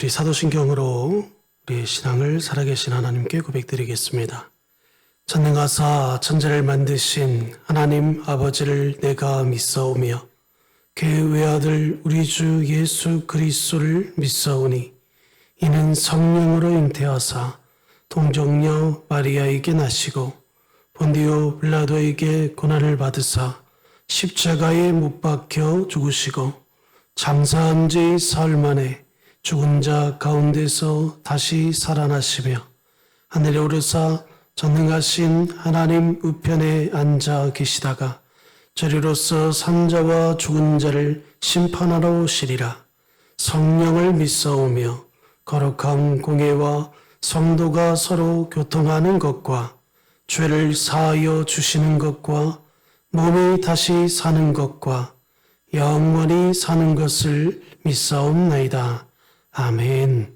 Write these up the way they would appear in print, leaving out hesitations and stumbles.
우리 사도신경으로 우리의 신앙을 살아계신 하나님께 고백드리겠습니다. 전능하사 천지를 만드신 하나님 아버지를 내가 믿사오며 그의 외아들 우리 주 예수 그리스도를 믿사오니 이는 성령으로 잉태하사 동정녀 마리아에게 나시고 본디오 빌라도에게 고난을 받으사 십자가에 못 박혀 죽으시고 장사한 지 사흘 만에 죽은 자 가운데서 다시 살아나시며 하늘에 오르사 전능하신 하나님 우편에 앉아 계시다가 저리로서 산자와 죽은 자를 심판하러 오시리라. 성령을 믿사오며 거룩한 공예와 성도가 서로 교통하는 것과 죄를 사하여 주시는 것과 몸이 다시 사는 것과 영원히 사는 것을 믿사옵나이다. 아멘.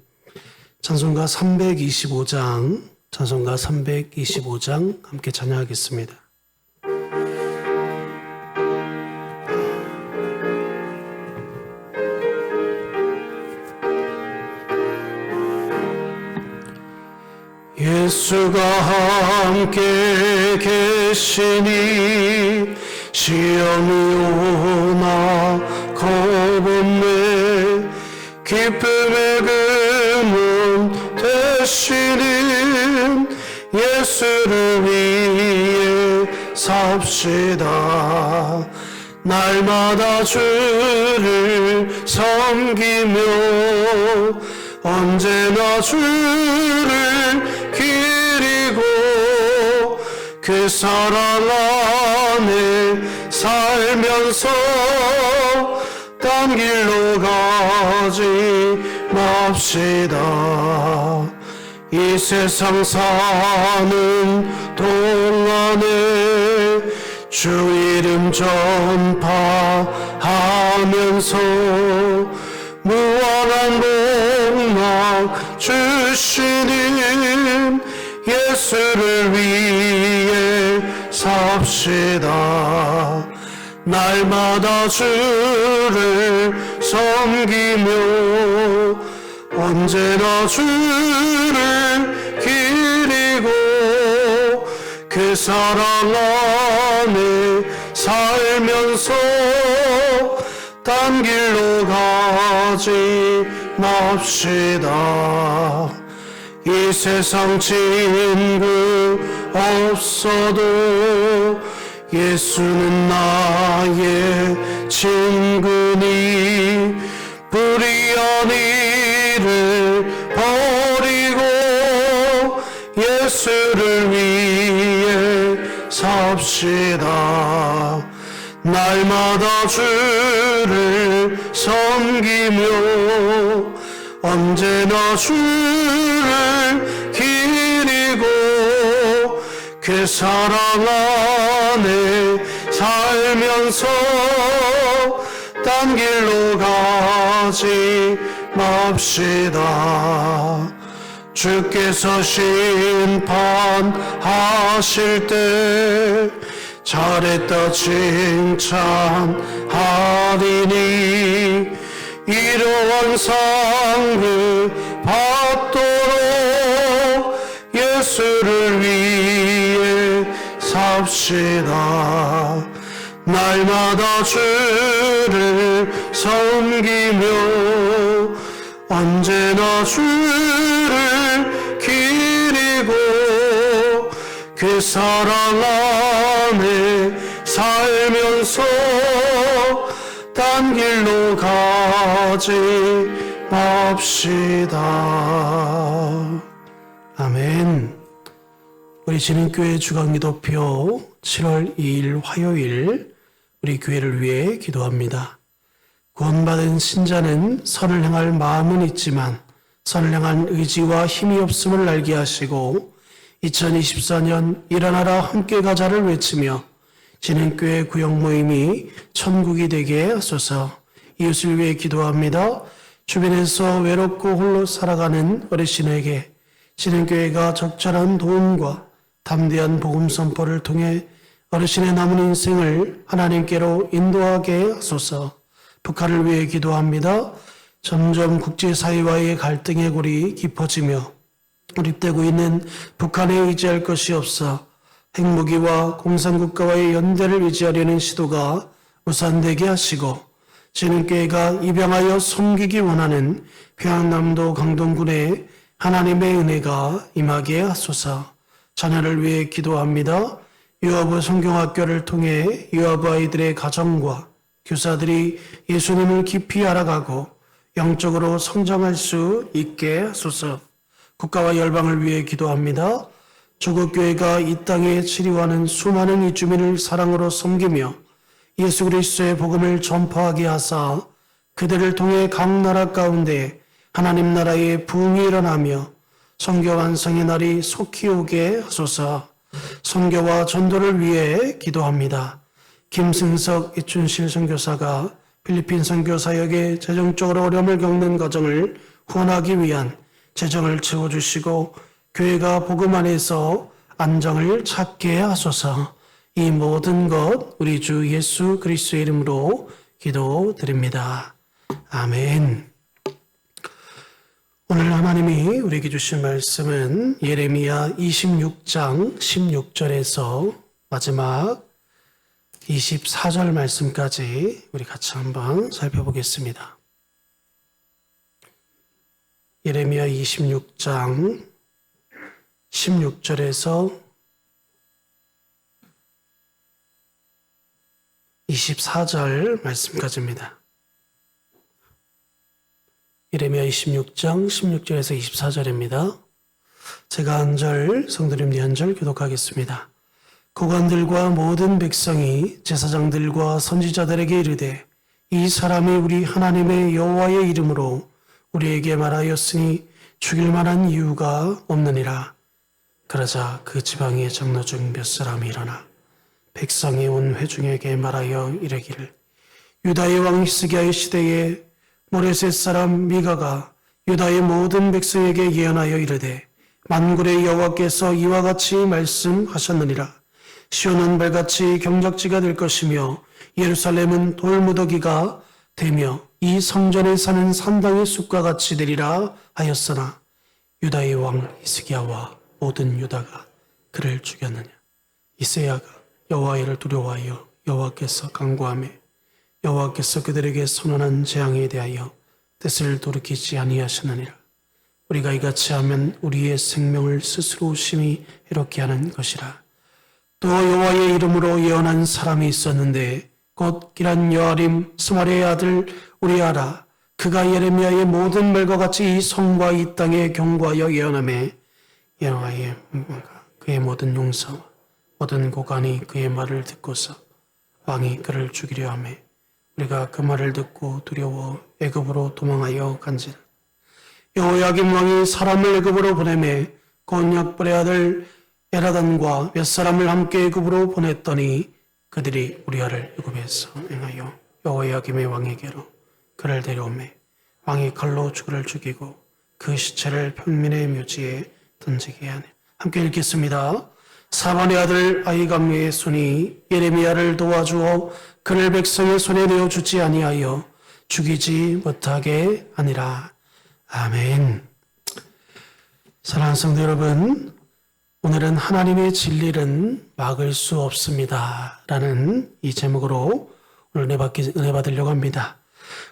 찬송가 325장 함께 찬양하겠습니다. 예수가 함께 계시니 시험이 오나 겁없네. 기쁨의 근원 되시는 예수를 위해 삽시다. 날마다 주를 섬기며 언제나 주를 기리고 그 사랑 안에 살면서 딴 길로 가지 맙시다. 이 세상 사는 동안에 주 이름 전파하면서 무한한 복락 주시는 예수를 위해 삽시다. 날마다 주를 섬기며 언제나 주를 기리고 그 사랑 안에 살면서 딴 길로 가지 맙시다. 이 세상 친구 없어도 예수는 나의 친구니 불의한 일을 버리고 예수를 위해 삽시다. 날마다 주를 섬기며 언제나 주를 기리고 그 사랑 안에 살면서 딴 길로 가지 맙시다. 주께서 심판하실 때 잘했다 칭찬하리니 이러한 상을 받도록 예수를 위해 삽시다. 날마다 주를 섬기며 언제나 주를 기리고 그 사랑 안에 살면서 딴 길로 가지 맙시다. 아멘. 우리 진흥교회 주간기도표 7월 2일 화요일 우리 교회를 위해 기도합니다. 구원받은 신자는 선을 행할 마음은 있지만 선을 향한 의지와 힘이 없음을 알게 하시고 2024년 일어나라 함께 가자를 외치며 진흥교회 구역 모임이 천국이 되게 하소서. 이웃을 위해 기도합니다. 주변에서 외롭고 홀로 살아가는 어르신에게 진흥교회가 적절한 도움과 담대한 복음 선포를 통해 어르신의 남은 인생을 하나님께로 인도하게 하소서. 북한을 위해 기도합니다. 점점 국제사회와의 갈등의 골이 깊어지며 고립되고 있는 북한에 의지할 것이 없어 핵무기와 공산국가와의 연대를 유지하려는 시도가 무산되게 하시고 진흥교회가 입양하여 섬기기 원하는 평안남도 강동군에 하나님의 은혜가 임하게 하소서. 자녀를 위해 기도합니다. 유아부 성경학교를 통해 유아부 아이들의 가정과 교사들이 예수님을 깊이 알아가고 영적으로 성장할 수 있게 하소서. 국가와 열방을 위해 기도합니다. 조국교회가 이 땅에 치료하는 수많은 이주민을 사랑으로 섬기며 예수 그리스도의 복음을 전파하게 하사 그들을 통해 각 나라 가운데 하나님 나라의 부흥이 일어나며 선교 완성의 날이 속히 오게 하소서. 선교와 전도를 위해 기도합니다. 김승석 이춘실 선교사가 필리핀 선교 사역에 재정적으로 어려움을 겪는 가정을 후원하기 위한 재정을 채워주시고 교회가 복음 안에서 안정을 찾게 하소서. 이 모든 것 우리 주 예수 그리스도의 이름으로 기도드립니다. 아멘. 오늘 하나님이 우리에게 주신 말씀은 예레미야 26장 16절에서 마지막 24절 말씀까지 우리 같이 한번 살펴보겠습니다. 예레미야 26장 16절에서 24절 말씀까지입니다. 예레미야 26장 16절에서 24절입니다. 제가 한 절, 성도님이 한 절 교독하겠습니다. 고관들과 모든 백성이 제사장들과 선지자들에게 이르되 이 사람이 우리 하나님의 여호와의 이름으로 우리에게 말하였으니 죽일 만한 이유가 없느니라. 그러자 그 지방의 장로 중 몇 사람이 일어나 백성이 온 회중에게 말하여 이르기를 유다의 왕 히스기야의 시대에 모레셋 사람 미가가 유다의 모든 백성에게 예언하여 이르되 만군의 여호와께서 이와 같이 말씀하셨느니라. 시온은 발같이 경작지가 될 것이며 예루살렘은 돌무더기가 되며 이 성전에 사는 산당의 숲과 같이 되리라 하였으나 유다의 왕 히스기야와 모든 유다가 그를 죽였느냐. 이새야가 여호와의 일을 두려워하여 여호와께서 간구하며 여호와께서 그들에게 선언한 재앙에 대하여 뜻을 돌이키지 아니하시느니라. 우리가 이같이 하면 우리의 생명을 스스로 심히 해롭게 하는 것이라. 또 여호와의 이름으로 예언한 사람이 있었는데 곧 기란 여아림 스마리의 아들 우리아라. 그가 예레미야의 모든 말과 같이 이 성과 이 땅에 경고하여 예언하며 여호와의 그의 모든 용사와 모든 고관이 그의 말을 듣고서 왕이 그를 죽이려 하며 우리가 그 말을 듣고 두려워 애굽으로 도망하여 간지라. 여호야김 왕이 사람을 애굽으로 보내매 곤약불의 아들 에라단과 몇 사람을 함께 애굽으로 보냈더니 그들이 우리아를 애굽에서 행하여 여호야김의 왕에게로 그를 데려오매 왕이 칼로 그를 죽이고 그 시체를 평민의 묘지에 던지게 하네. 함께 읽겠습니다. 사반의 아들 아히감의 손이 예레미야를 도와주어 그를 백성의 손에 내어주지 아니하여 죽이지 못하게 하니라. 아멘. 사랑하는 성도 여러분, 오늘은 하나님의 진리는 막을 수 없습니다 라는 이 제목으로 오늘 은혜 받으려고 합니다.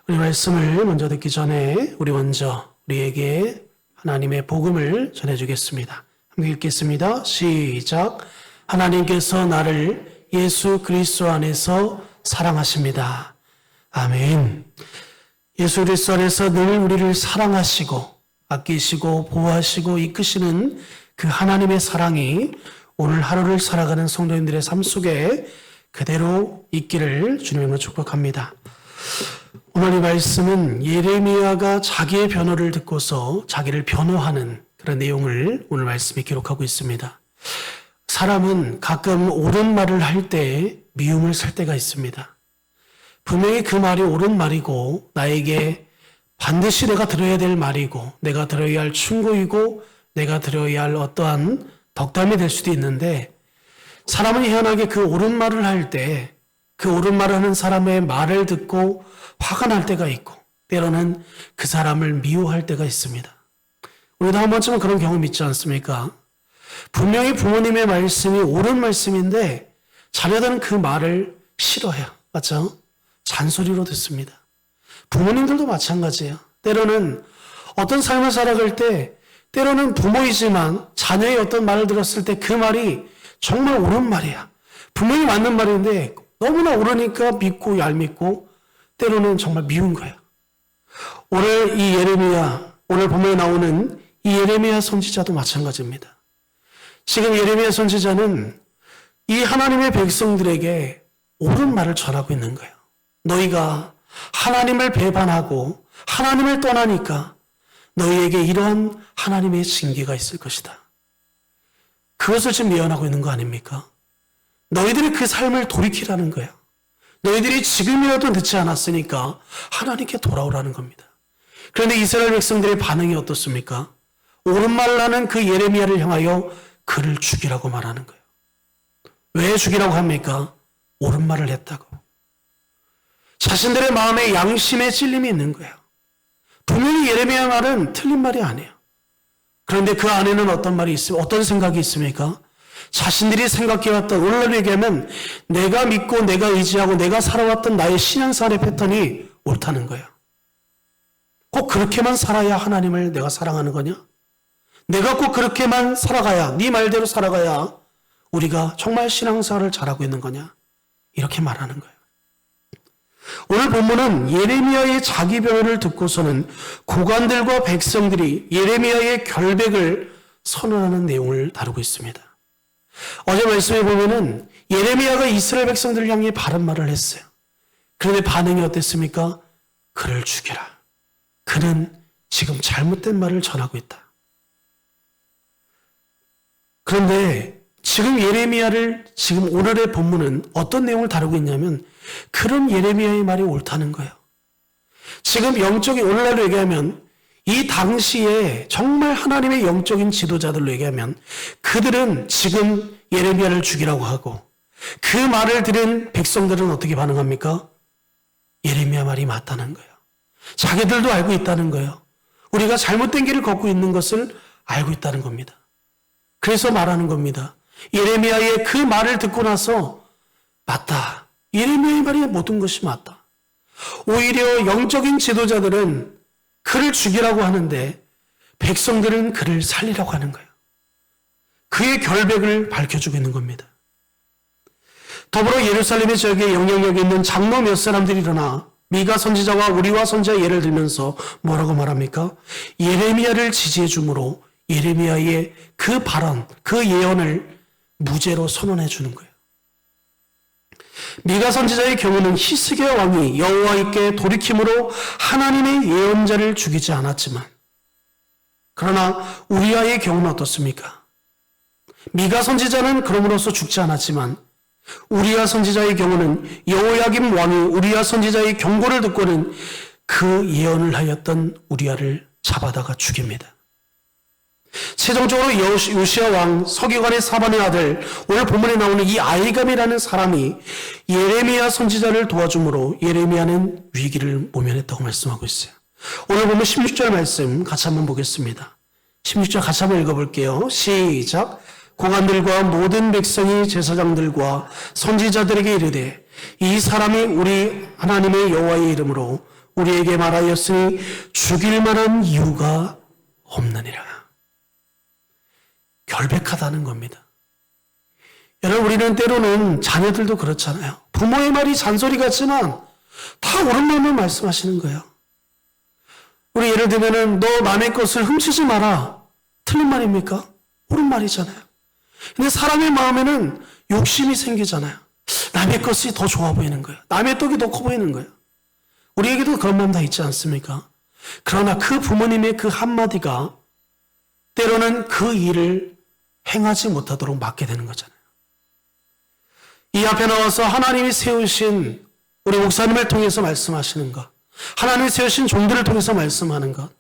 우리 말씀을 먼저 듣기 전에 우리 먼저 우리에게 하나님의 복음을 전해주겠습니다. 함께 읽겠습니다. 시작. 하나님께서 나를 예수 그리스도 안에서 사랑하십니다. 아멘. 예수 그리스도 안에서 늘 우리를 사랑하시고 아끼시고 보호하시고 이끄시는 그 하나님의 사랑이 오늘 하루를 살아가는 성도님들의 삶 속에 그대로 있기를 주님으로 축복합니다. 오늘 이 말씀은 예레미야가 자기의 변호를 듣고서 자기를 변호하는 그런 내용을 오늘 말씀에 기록하고 있습니다. 사람은 가끔 옳은 말을 할 때 미움을 살 때가 있습니다. 분명히 그 말이 옳은 말이고 나에게 반드시 내가 들어야 될 말이고 내가 들어야 할 충고이고 내가 들어야 할 어떠한 덕담이 될 수도 있는데 사람은 희한하게 그 옳은 말을 할 때 그 옳은 말을 하는 사람의 말을 듣고 화가 날 때가 있고 때로는 그 사람을 미워할 때가 있습니다. 우리도 한 번쯤은 그런 경험 있지 않습니까? 분명히 부모님의 말씀이 옳은 말씀인데 자녀들은 그 말을 싫어해요. 맞죠? 잔소리로 듣습니다. 부모님들도 마찬가지예요. 때로는 어떤 삶을 살아갈 때 때로는 부모이지만 자녀의 어떤 말을 들었을 때 그 말이 정말 옳은 말이야. 분명히 맞는 말인데 너무나 옳으니까 믿고 얄밉고 때로는 정말 미운 거예요. 오늘 이 예레미야, 오늘 본문에 나오는 이 예레미야 선지자도 마찬가지입니다. 지금 예레미야 선지자는 이 하나님의 백성들에게 옳은 말을 전하고 있는 거예요. 너희가 하나님을 배반하고 하나님을 떠나니까 너희에게 이러한 하나님의 징계가 있을 것이다. 그것을 지금 예언하고 있는 거 아닙니까? 너희들이 그 삶을 돌이키라는 거예요. 너희들이 지금이라도 늦지 않았으니까 하나님께 돌아오라는 겁니다. 그런데 이스라엘 백성들의 반응이 어떻습니까? 옳은 말을 하는 그 예레미야를 향하여 그를 죽이라고 말하는 거예요. 왜 죽이라고 합니까? 옳은 말을 했다고. 자신들의 마음에 양심의 찔림이 있는 거예요. 분명히 예레미야 말은 틀린 말이 아니에요. 그런데 그 안에는 어떤 말이 있습니까? 어떤 생각이 있습니까? 자신들이 생각해왔던, 오늘날로 얘기하면 내가 믿고 내가 의지하고 내가 살아왔던 나의 신앙생활의 패턴이 옳다는 거예요. 꼭 그렇게만 살아야 하나님을 내가 사랑하는 거냐? 내가 꼭 그렇게만 살아가야, 네 말대로 살아가야 우리가 정말 신앙생활을 잘하고 있는 거냐? 이렇게 말하는 거예요. 오늘 본문은 예레미야의 자기 변호를 듣고서는 고관들과 백성들이 예레미야의 결백을 선언하는 내용을 다루고 있습니다. 어제 말씀해 보면은 예레미야가 이스라엘 백성들을 향해 바른 말을 했어요. 그런데 반응이 어땠습니까? 그를 죽여라. 그는 지금 잘못된 말을 전하고 있다. 그런데 지금 예레미야를 지금 오늘의 본문은 어떤 내용을 다루고 있냐면 그런 예레미야의 말이 옳다는 거예요. 지금 영적인, 오늘날로 얘기하면 이 당시에 정말 하나님의 영적인 지도자들로 얘기하면 그들은 지금 예레미야를 죽이라고 하고 그 말을 들은 백성들은 어떻게 반응합니까? 예레미야 말이 맞다는 거예요. 자기들도 알고 있다는 거예요. 우리가 잘못된 길을 걷고 있는 것을 알고 있다는 겁니다. 그래서 말하는 겁니다. 예레미야의 그 말을 듣고 나서 맞다. 예레미야의 말이 모든 것이 맞다. 오히려 영적인 지도자들은 그를 죽이라고 하는데 백성들은 그를 살리라고 하는 거예요. 그의 결백을 밝혀주고 있는 겁니다. 더불어 예루살렘의 지역에 영향력이 있는 장로 몇 사람들이 일어나 미가 선지자와 우리와 선지자 예를 들면서 뭐라고 말합니까? 예레미야를 지지해 주므로 예레미야의 그 발언, 그 예언을 무죄로 선언해 주는 거예요. 미가 선지자의 경우는 히스기야 왕이 여호와께 돌이킴으로 하나님의 예언자를 죽이지 않았지만 그러나 우리아의 경우는 어떻습니까? 미가 선지자는 그럼으로써 죽지 않았지만 우리아 선지자의 경우는 여호야김 왕이 우리아 선지자의 경고를 듣고는 그 예언을 하였던 우리아를 잡아다가 죽입니다. 최종적으로 요시야 왕 서기관의 사반의 아들 오늘 본문에 나오는 이 아이감이라는 사람이 예레미야 선지자를 도와주므로 예레미야는 위기를 모면했다고 말씀하고 있어요. 오늘 보면 16절 말씀 같이 한번 보겠습니다. 16절 같이 한번 읽어볼게요. 시작. 고관들과 모든 백성이 제사장들과 선지자들에게 이르되 이 사람이 우리 하나님의 여호와의 이름으로 우리에게 말하였으니 죽일 만한 이유가 없느니라. 결백하다는 겁니다. 여러분, 우리는 때로는 자녀들도 그렇잖아요. 부모의 말이 잔소리 같지만 다 옳은 말만 말씀하시는 거예요. 우리 예를 들면은 너 남의 것을 훔치지 마라. 틀린 말입니까? 옳은 말이잖아요. 근데 사람의 마음에는 욕심이 생기잖아요. 남의 것이 더 좋아 보이는 거예요. 남의 떡이 더 커 보이는 거예요. 우리에게도 그런 마음 다 있지 않습니까? 그러나 그 부모님의 그 한마디가 때로는 그 일을 행하지 못하도록 막게 되는 거잖아요. 이 앞에 나와서 하나님이 세우신 우리 목사님을 통해서 말씀하시는 것, 하나님이 세우신 종들을 통해서 말씀하는 것,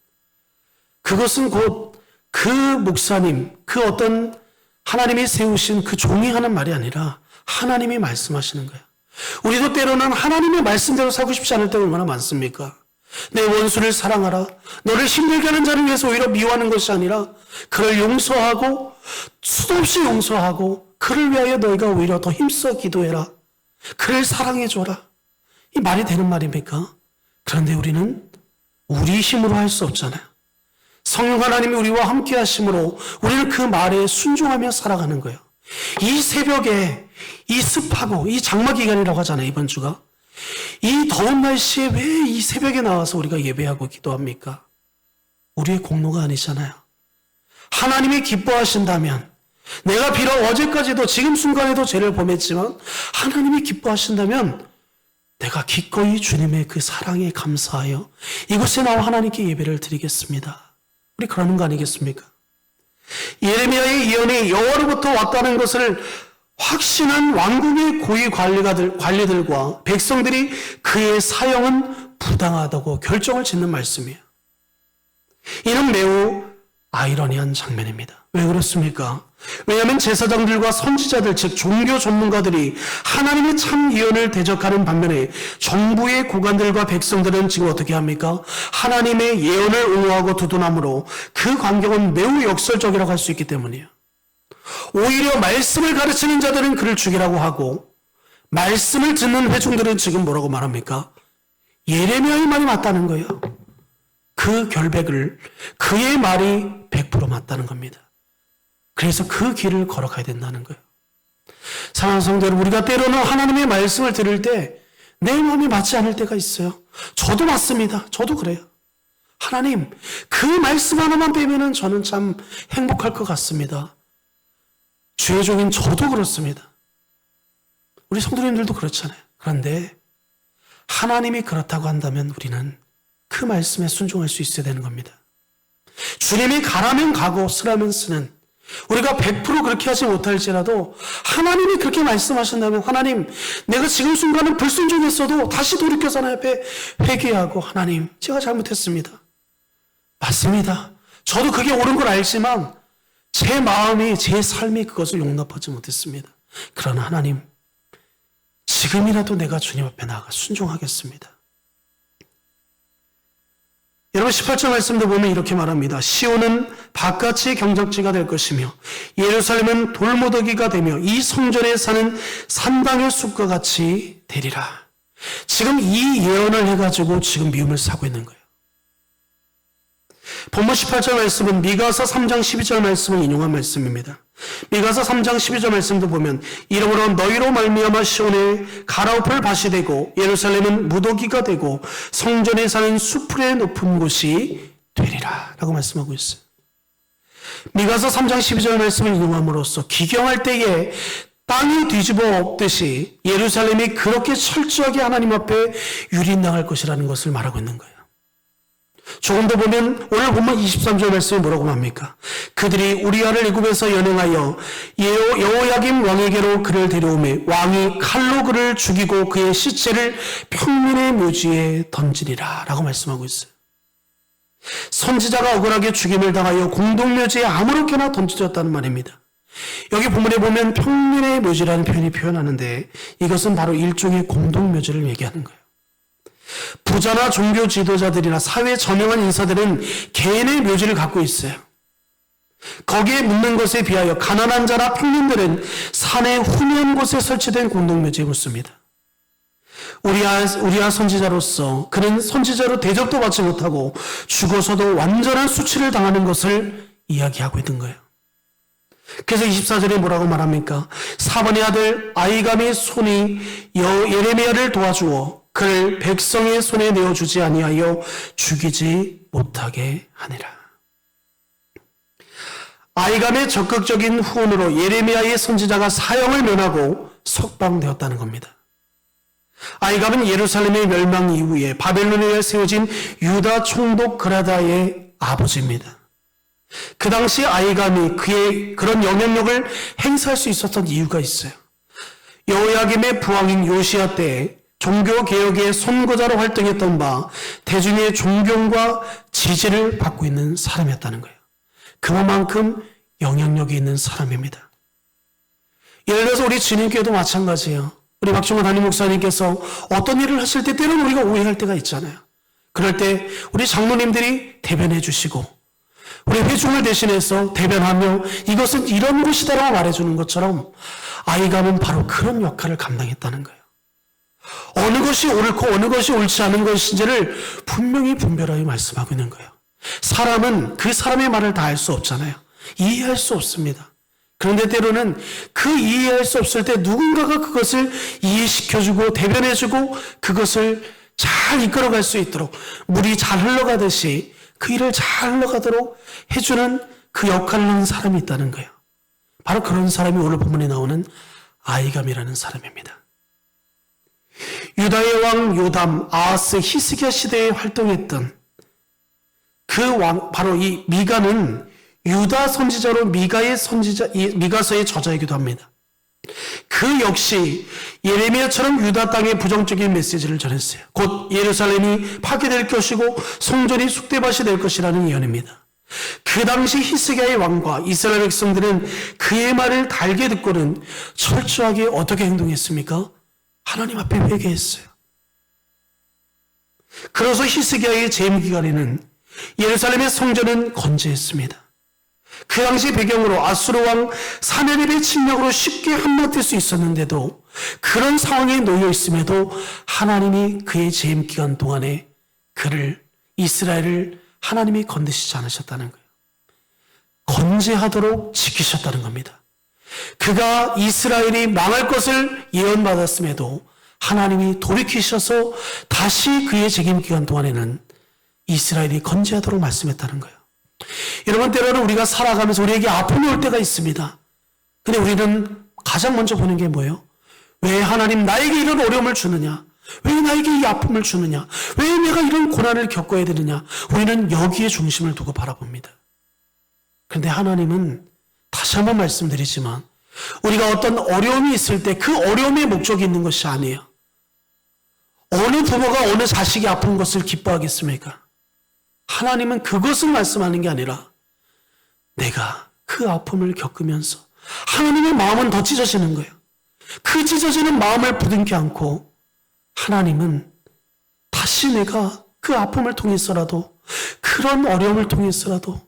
그것은 곧 그 목사님, 그 어떤 하나님이 세우신 그 종이 하는 말이 아니라 하나님이 말씀하시는 거예요. 우리도 때로는 하나님의 말씀대로 살고 싶지 않을 때가 얼마나 많습니까? 내 원수를 사랑하라. 너를 힘들게 하는 자를 위해서 오히려 미워하는 것이 아니라 그를 용서하고 수도 없이 용서하고 그를 위하여 너희가 오히려 더 힘써 기도해라. 그를 사랑해줘라. 이 말이 되는 말입니까? 그런데 우리는 우리 힘으로 할 수 없잖아요. 성령 하나님이 우리와 함께 하심으로 우리는 그 말에 순종하며 살아가는 거예요. 이 새벽에 이 습하고 이 장마 기간이라고 하잖아요. 이번 주가. 이 더운 날씨에 왜 이 새벽에 나와서 우리가 예배하고 기도합니까? 우리의 공로가 아니잖아요. 하나님이 기뻐하신다면 내가 비록 어제까지도 지금 순간에도 죄를 범했지만 하나님이 기뻐하신다면 내가 기꺼이 주님의 그 사랑에 감사하여 이곳에 나와 하나님께 예배를 드리겠습니다. 우리 그러는 거 아니겠습니까? 예레미야의 예언이 여호와로부터 왔다는 것을 확신한 왕궁의 고위 관리들과 백성들이 그의 사형은 부당하다고 결정을 짓는 말씀이에요. 이는 매우 아이러니한 장면입니다. 왜 그렇습니까? 왜냐하면 제사장들과 선지자들 즉 종교 전문가들이 하나님의 참 예언을 대적하는 반면에 정부의 고관들과 백성들은 지금 어떻게 합니까? 하나님의 예언을 옹호하고 두둔함으로 그 광경은 매우 역설적이라고 할 수 있기 때문이에요. 오히려 말씀을 가르치는 자들은 그를 죽이라고 하고 말씀을 듣는 회중들은 지금 뭐라고 말합니까? 예레미야의 말이 맞다는 거예요. 그 결백을 그의 말이 100% 맞다는 겁니다. 그래서 그 길을 걸어가야 된다는 거예요. 사랑하는 성도 여러분, 우리가 때로는 하나님의 말씀을 들을 때 내 마음이 맞지 않을 때가 있어요. 저도 맞습니다. 저도 그래요. 하나님, 그 말씀 하나만 빼면은 저는 참 행복할 것 같습니다. 주의 종인 저도 그렇습니다. 우리 성도님들도 그렇잖아요. 그런데 하나님이 그렇다고 한다면 우리는 그 말씀에 순종할 수 있어야 되는 겁니다. 주님이 가라면 가고 쓰라면 쓰는 우리가 100% 그렇게 하지 못할지라도 하나님이 그렇게 말씀하신다면 하나님 내가 지금 순간은 불순종했어도 다시 돌이켜서 하나님 앞에 회개하고 하나님 제가 잘못했습니다. 맞습니다. 저도 그게 옳은 걸 알지만 제 마음이 제 삶이 그것을 용납하지 못했습니다. 그러나 하나님 지금이라도 내가 주님 앞에 나아가 순종하겠습니다. 여러분 18절 말씀도 보면 이렇게 말합니다. 시온은 바깥이 경적지가 될 것이며 예루살렘은 돌무더기가 되며 이 성전에 사는 산당의 숲과 같이 되리라. 지금 이 예언을 해가지고 지금 미움을 사고 있는 거예요. 본문 18절 말씀은 미가서 3장 12절 말씀을 인용한 말씀입니다. 미가서 3장 12절 말씀도 보면 이러므로 너희로 말미암아 시온에 가라우풀 밭이 되고 예루살렘은 무더기가 되고 성전에 사는 수풀의 높은 곳이 되리라 라고 말씀하고 있어요. 미가서 3장 12절 말씀을 인용함으로써 기경할 때에 땅이 뒤집어 엎듯이 예루살렘이 그렇게 철저하게 하나님 앞에 유린당할 것이라는 것을 말하고 있는 거예요. 조금 더 보면 오늘 본문 23절 말씀이 뭐라고 합니까? 그들이 우리아를 애굽에서 연행하여 여호야김 왕에게로 그를 데려오매 왕이 칼로 그를 죽이고 그의 시체를 평민의 묘지에 던지리라 라고 말씀하고 있어요. 선지자가 억울하게 죽임을 당하여 공동묘지에 아무렇게나 던져졌다는 말입니다. 여기 본문에 보면 평민의 묘지라는 표현이 표현하는데 이것은 바로 일종의 공동묘지를 얘기하는 거예요. 부자나 종교 지도자들이나 사회 저명한 인사들은 개인의 묘지를 갖고 있어요. 거기에 묻는 것에 비하여 가난한 자나 평민들은 산의 후미한 곳에 설치된 공동묘지에 묻습니다. 우리야 선지자로서 그는 선지자로 대접도 받지 못하고 죽어서도 완전한 수치를 당하는 것을 이야기하고 있는 거예요. 그래서 24절에 뭐라고 말합니까? 사반의 아들 아이감의 손이 예레미야를 도와주어 그를 백성의 손에 내어주지 아니하여 죽이지 못하게 하니라. 아이감의 적극적인 후원으로 예레미야의 선지자가 사형을 면하고 석방되었다는 겁니다. 아이감은 예루살렘의 멸망 이후에 바벨론에 세워진 유다 총독 그라다의 아버지입니다. 그 당시 아이감이 그의 그런 영향력을 행사할 수 있었던 이유가 있어요. 여호야김의 부왕인 요시야 때에 종교개혁의 선거자로 활동했던 바 대중의 존경과 지지를 받고 있는 사람이었다는 거예요. 그만큼 영향력이 있는 사람입니다. 예를 들어서 우리 주님께도 마찬가지예요. 우리 박종호 담임 목사님께서 어떤 일을 하실 때 때로는 우리가 오해할 때가 있잖아요. 그럴 때 우리 장로님들이 대변해 주시고 우리 회중을 대신해서 대변하며 이것은 이런 것이다라고 말해주는 것처럼 아이감은 바로 그런 역할을 감당했다는 거예요. 어느 것이 옳고 어느 것이 옳지 않은 것인지를 분명히 분별하여 말씀하고 있는 거예요. 사람은 그 사람의 말을 다 할 수 없잖아요. 이해할 수 없습니다. 그런데 때로는 그 이해할 수 없을 때 누군가가 그것을 이해시켜주고 대변해주고 그것을 잘 이끌어갈 수 있도록 물이 잘 흘러가듯이 그 일을 잘 흘러가도록 해주는 그 역할을 하는 사람이 있다는 거예요. 바로 그런 사람이 오늘 본문에 나오는 아이감이라는 사람입니다. 유다의 왕 요담, 아하스, 히스기야 시대에 활동했던 그 왕, 바로 이 미가는 유다 선지자로 미가서의 저자이기도 합니다. 그 역시 예레미야처럼 유다 땅에 부정적인 메시지를 전했어요. 곧 예루살렘이 파괴될 것이고 성전이 쑥대밭이 될 것이라는 예언입니다. 그 당시 히스기야의 왕과 이스라엘 백성들은 그의 말을 달게 듣고는 철저하게 어떻게 행동했습니까? 하나님 앞에 회개했어요. 그래서 히스기야의 재임 기간에는 예루살렘의 성전은 건재했습니다. 그 당시 배경으로 아수르 왕 사네립의 침략으로 쉽게 함락될 수 있었는데도 그런 상황에 놓여 있음에도 하나님이 그의 재임 기간 동안에 이스라엘을 하나님이 건드시지 않으셨다는 거예요. 건재하도록 지키셨다는 겁니다. 그가 이스라엘이 망할 것을 예언받았음에도 하나님이 돌이키셔서 다시 그의 재임 기간 동안에는 이스라엘이 건재하도록 말씀했다는 거예요. 여러분, 때로는 우리가 살아가면서 우리에게 아픔이 올 때가 있습니다. 근데 우리는 가장 먼저 보는 게 뭐예요? 왜 하나님 나에게 이런 어려움을 주느냐? 왜 나에게 이 아픔을 주느냐? 왜 내가 이런 고난을 겪어야 되느냐? 우리는 여기에 중심을 두고 바라봅니다. 그런데 하나님은 다시 한번 말씀드리지만 우리가 어떤 어려움이 있을 때 그 어려움의 목적이 있는 것이 아니에요. 어느 부모가 어느 자식이 아픈 것을 기뻐하겠습니까? 하나님은 그것을 말씀하는 게 아니라 내가 그 아픔을 겪으면서 하나님의 마음은 더 찢어지는 거예요. 그 찢어지는 마음을 부둥켜 안고 하나님은 다시 내가 그 아픔을 통해서라도 그런 어려움을 통해서라도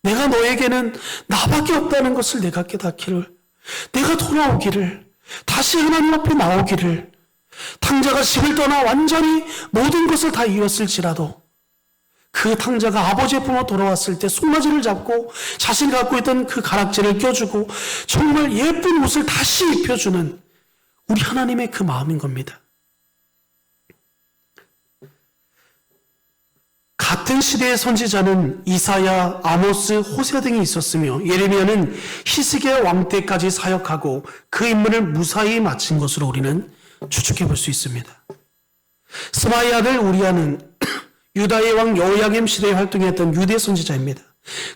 내가 너에게는 나밖에 없다는 것을 내가 깨닫기를, 내가 돌아오기를, 다시 하나님 앞에 나오기를, 탕자가 집을 떠나 완전히 모든 것을 다 잃었을지라도 그 탕자가 아버지의 품으로 돌아왔을 때 송아지를 잡고 자신이 갖고 있던 그 가락지를 껴주고 정말 예쁜 옷을 다시 입혀주는 우리 하나님의 그 마음인 겁니다. 같은 시대의 선지자는 이사야, 아모스, 호세 등이 있었으며 예레미야는 히스기야 왕 때까지 사역하고 그 임무를 무사히 마친 것으로 우리는 추측해 볼 수 있습니다. 스마의 아들 우리아는 유다의 왕 여호야김 시대에 활동했던 유대 선지자입니다.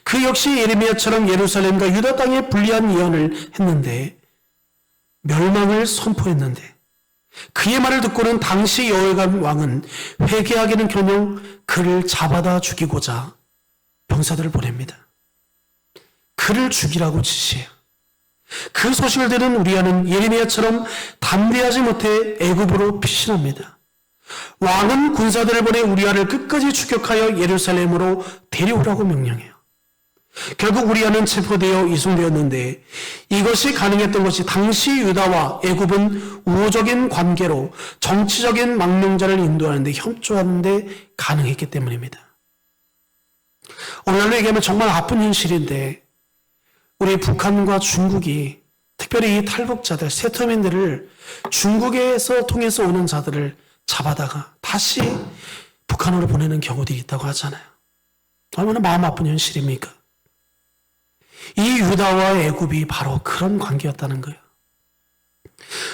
그 역시 예레미야처럼 예루살렘과 유다 땅에 불리한 예언을 했는데 멸망을 선포했는데 그의 말을 듣고는 당시 여호야김 왕은 회개하기는커녕 그를 잡아다 죽이고자 병사들을 보냅니다. 그를 죽이라고 지시해요. 그 소식을 들은 우리아는 예레미야처럼 담대하지 못해 애굽으로 피신합니다. 왕은 군사들을 보내 우리아를 끝까지 추격하여 예루살렘으로 데려오라고 명령해요. 결국 우리아는 체포되어 이송되었는데 이것이 가능했던 것이 당시 유다와 애굽은 우호적인 관계로 정치적인 망명자를 인도하는 데 협조하는 데 가능했기 때문입니다. 오늘날로 얘기하면 정말 아픈 현실인데 우리 북한과 중국이 특별히 이 탈북자들, 세터민들을 중국에서 통해서 오는 자들을 잡아다가 다시 북한으로 보내는 경우들이 있다고 하잖아요. 얼마나 마음 아픈 현실입니까? 이 유다와 애굽이 바로 그런 관계였다는 거예요.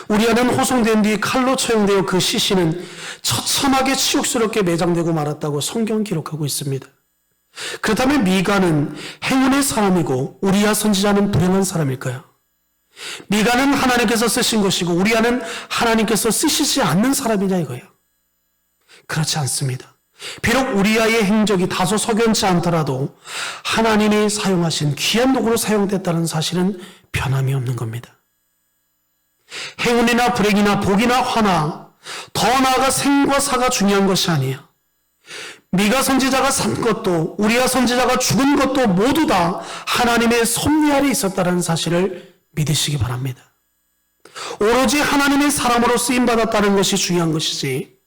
우리아는 호송된 뒤 칼로 처형되어 그 시신은 처참하게 치욕스럽게 매장되고 말았다고 성경 기록하고 있습니다. 그렇다면 미가는 행운의 사람이고 우리아 선지자는 불행한 사람일까요? 미가는 하나님께서 쓰신 것이고 우리아는 하나님께서 쓰시지 않는 사람이냐 이거예요. 그렇지 않습니다. 비록 우리아의 행적이 다소 석연치 않더라도 하나님이 사용하신 귀한 도구로 사용됐다는 사실은 변함이 없는 겁니다. 행운이나 불행이나 복이나 화나 더 나아가 생과 사가 중요한 것이 아니에요. 미가 선지자가 산 것도 우리야 선지자가 죽은 것도 모두 다 하나님의 섭리 아래 있었다는 사실을 믿으시기 바랍니다. 오로지 하나님의 사람으로 쓰임받았다는 것이 중요한 것이지,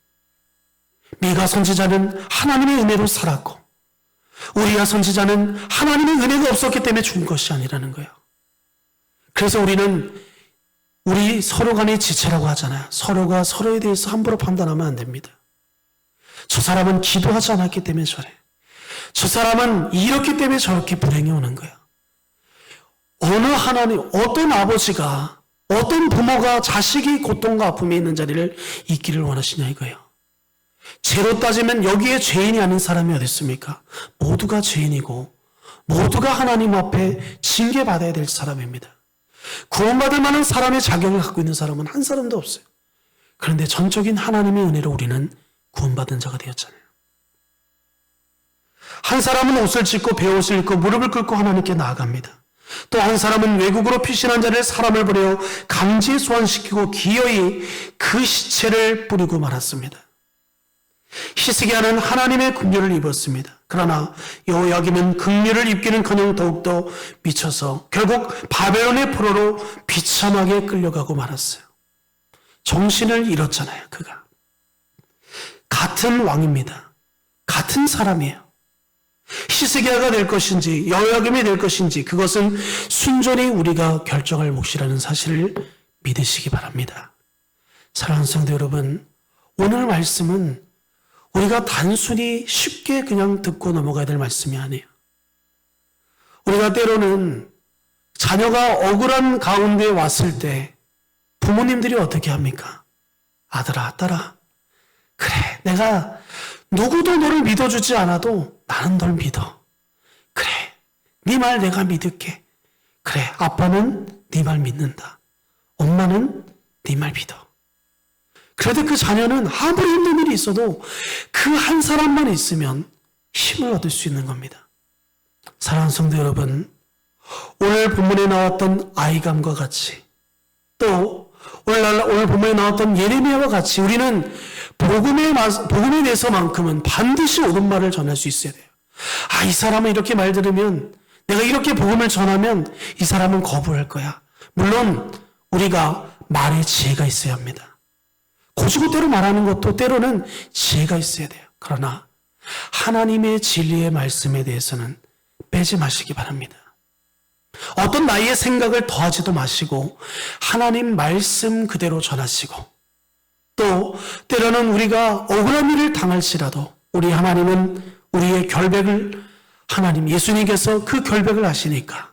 미가 선지자는 하나님의 은혜로 살았고 우리야 선지자는 하나님의 은혜가 없었기 때문에 죽은 것이 아니라는 거예요. 그래서 우리 서로 간의 지체라고 하잖아요. 서로가 서로에 대해서 함부로 판단하면 안 됩니다. 저 사람은 기도하지 않았기 때문에 저래. 저 사람은 이렇기 때문에 저렇게 불행이 오는 거야. 어느 하나님, 어떤 아버지가, 어떤 부모가 자식이 고통과 아픔에 있는 자리를 있기를 원하시냐 이거예요. 죄로 따지면 여기에 죄인이 아닌 사람이 어디 있습니까? 모두가 죄인이고 모두가 하나님 앞에 징계받아야 될 사람입니다. 구원받을 만한 사람의 자격을 갖고 있는 사람은 한 사람도 없어요. 그런데 전적인 하나님의 은혜로 우리는 구원받은 자가 되었잖아요. 한 사람은 옷을 찢고 베옷을 입고 무릎을 꿇고 하나님께 나아갑니다. 또 한 사람은 외국으로 피신한 자를 사람을 보내어 강제 소환시키고 기어이 그 시체를 뿌리고 말았습니다. 히스기야는 하나님의 긍휼을 입었습니다. 그러나 여호야김은 긍휼을 입기는커녕 더욱더 미쳐서 결국 바벨론의 포로로 비참하게 끌려가고 말았어요. 정신을 잃었잖아요. 그가 같은 왕입니다. 같은 사람이에요. 히스기야가 될 것인지 여호야김이 될 것인지 그것은 순전히 우리가 결정할 몫이라는 사실을 믿으시기 바랍니다. 사랑하는 성도 여러분, 오늘 말씀은 우리가 단순히 쉽게 그냥 듣고 넘어가야 될 말씀이 아니에요. 우리가 때로는 자녀가 억울한 가운데 왔을 때 부모님들이 어떻게 합니까? 아들아, 딸아, 그래, 내가 누구도 너를 믿어주지 않아도 나는 널 믿어. 그래, 네 말 내가 믿을게. 그래, 아빠는 네 말 믿는다. 엄마는 네 말 믿어. 그래도 그 자녀는 아무리 힘든 일이 있어도 그 한 사람만 있으면 힘을 얻을 수 있는 겁니다. 사랑하는 성도 여러분, 오늘 본문에 나왔던 아이감과 같이 또 오늘 본문에 나왔던 예레미야와 같이 우리는 복음에 대해서만큼은 반드시 옳은 말을 전할 수 있어야 돼요. 아, 이 사람은 이렇게 말 들으면, 내가 이렇게 복음을 전하면 이 사람은 거부할 거야. 물론 우리가 말에 지혜가 있어야 합니다. 고지고대로 말하는 것도 때로는 지혜가 있어야 돼요. 그러나 하나님의 진리의 말씀에 대해서는 빼지 마시기 바랍니다. 어떤 나의 생각을 더하지도 마시고 하나님 말씀 그대로 전하시고, 또 때로는 우리가 억울한 일을 당할지라도 우리 하나님은 우리의 결백을, 하나님 예수님께서 그 결백을 하시니까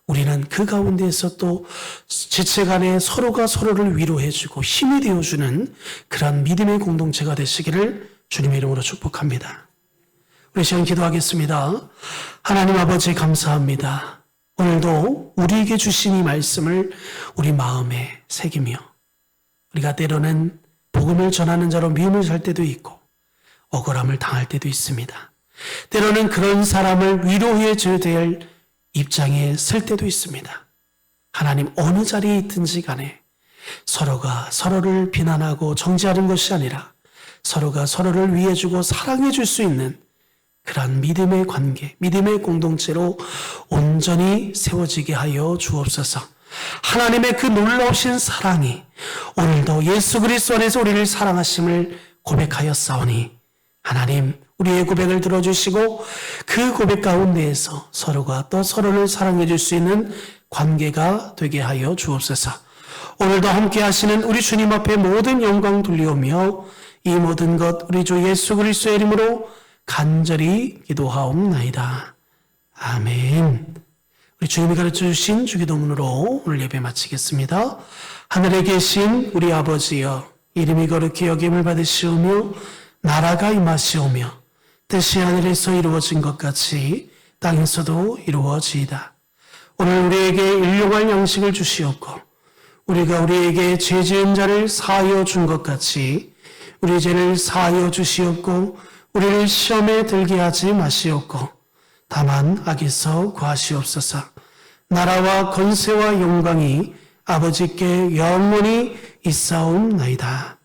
우리는 그 가운데에서 또 지체간에 서로가 서로를 위로해주고 힘이 되어주는 그런 믿음의 공동체가 되시기를 주님의 이름으로 축복합니다. 우리 시간 기도하겠습니다. 하나님 아버지 감사합니다. 오늘도 우리에게 주신 이 말씀을 우리 마음에 새기며 우리가 때로는 복음을 전하는 자로 미움을 살 때도 있고 억울함을 당할 때도 있습니다. 때로는 그런 사람을 위로해 줘야 될 입장에 설 때도 있습니다. 하나님 어느 자리에 있든지 간에 서로가 서로를 비난하고 정죄하는 것이 아니라 서로가 서로를 위해주고 사랑해 줄 수 있는 그러한 믿음의 관계, 믿음의 공동체로 온전히 세워지게 하여 주옵소서. 하나님의 그 놀라우신 사랑이 오늘도 예수 그리스도 안에서 우리를 사랑하심을 고백하였사오니 하나님 우리의 고백을 들어주시고 그 고백 가운데에서 서로가 또 서로를 사랑해 줄 수 있는 관계가 되게 하여 주옵소서. 오늘도 함께 하시는 우리 주님 앞에 모든 영광 돌리오며 이 모든 것 우리 주 예수 그리스도의 이름으로 간절히 기도하옵나이다. 아멘. 우리 주님이 가르쳐 주신 주기도문으로 오늘 예배 마치겠습니다. 하늘에 계신 우리 아버지여, 이름이 거룩히 여김을 받으시오며 나라가 임하시오며 뜻이 하늘에서 이루어진 것 같이 땅에서도 이루어지이다. 오늘 우리에게 일용할 양식을 주시옵고 우리가 우리에게 죄 지은 자를 사하여 준 것 같이 우리 죄를 사하여 주시옵고 우리를 시험에 들게 하지 마시옵고 다만 악에서 구하시옵소서. 나라와 권세와 영광이 아버지께 영원히 있사옵나이다.